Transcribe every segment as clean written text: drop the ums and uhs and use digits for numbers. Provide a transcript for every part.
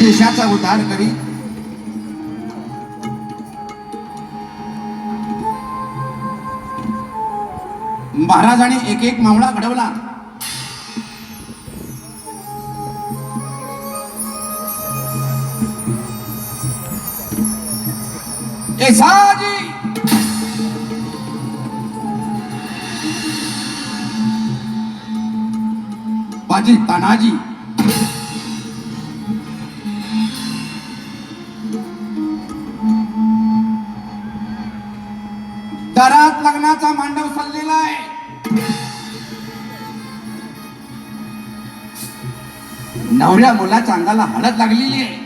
देशाचा उद्धार करी. महाराजांनी एक एक मावळा घडवला. केसाजी बाजी तानाजी दारात लग्नाचा मांडव चाललेला आहे. नवऱ्या मुलाच्या अंगाला हळद लागलेली आहे.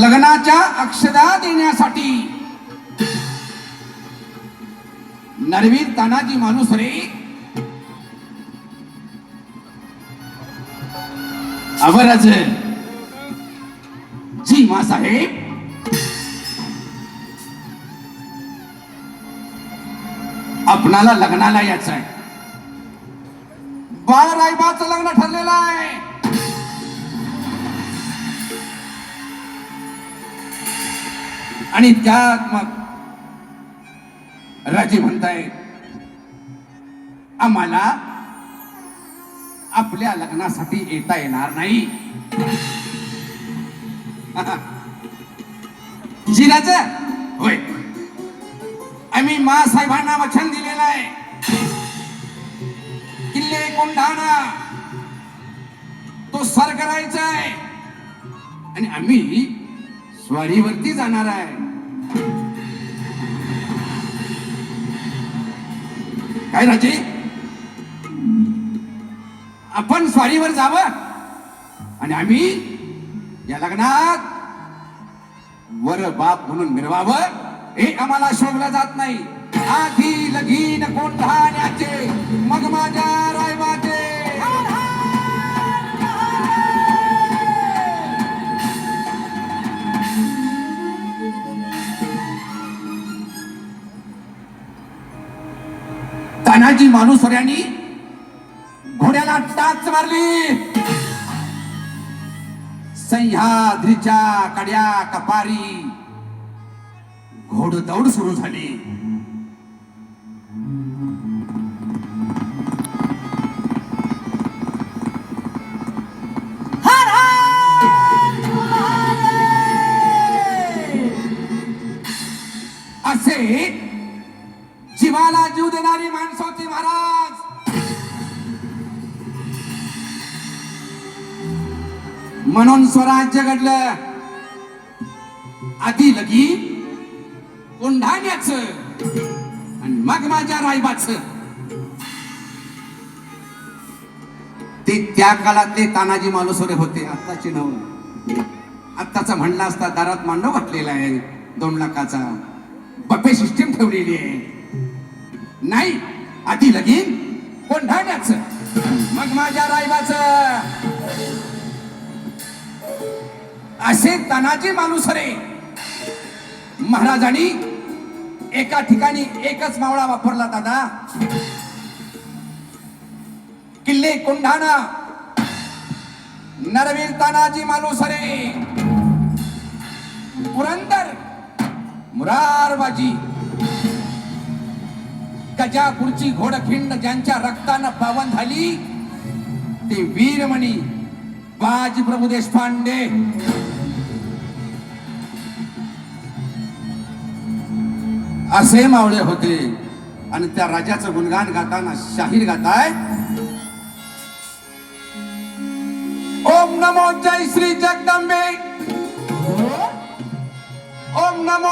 लग्नाच्या अक्षदा देण्यासाठी नरवीर तानाजी मालुसरे अवरज जी मासाहेब आपणाला लग्नाला यायचं आहे. बाळरायबाचं लग्न ठरलेलं आहे. आणि त्यात मग राजे म्हणतायत आम्हाला आपल्या लग्नासाठी येता येणार नाही. जिराज होय, आम्ही मासाहेबांना वचन दिलेलं आहे. किल्ले कोंढाणा तो सर करायचा आहे आणि आम्ही स्वारीवरती जाणार आहे. काय राजे, आपण स्वारीवर जावं आणि आम्ही या लग्नात वर बाप म्हणून मिरवावं हे आम्हाला शोभलं जात नाही. आधी लगीन कोंढाण्याचे मग माझ्या रायबाचे. तानाजी मालुसऱ्यांनी घोड्याला टाच मारली. सह्याद्रीच्या कड्या कपारी घोडदौड सुरू झाली. असे जीवाला जीव देणारी माणसं होती महाराज. म्हणून स्वराज्य घडलं. आधी लगीन कोंढाण्याचं आणि मग माझ्या रायबाचं. ते त्या काळातले तानाजी मालुसरे होते. आत्ताची नव आत्ताचा म्हणला असता दारात मांडव घातलेला आहे 2 लाखाचा. बफे सिस्टीम ठेवलेली आहे. नाही, आधी लगीन कोंढाण्याचं मग माझ्या रायबाचं. असे तानाजी मालुसरे महाराजांनी एका ठिकाणी एकच मावळा वापरला दादा. किल्ले कोंढाणा नरवीर तानाजी मालुसरे पुरंदर मुरारबाजी गजापूरची घोडखिंड ज्यांच्या रक्तानं पावन झाली ते वीरमणी बाजी प्रभू देशपांडे. असे मावळे होते. आणि त्या राजाचं गुणगान गाताना शाहीर गाताय ओम नमो जय श्री जगदंबे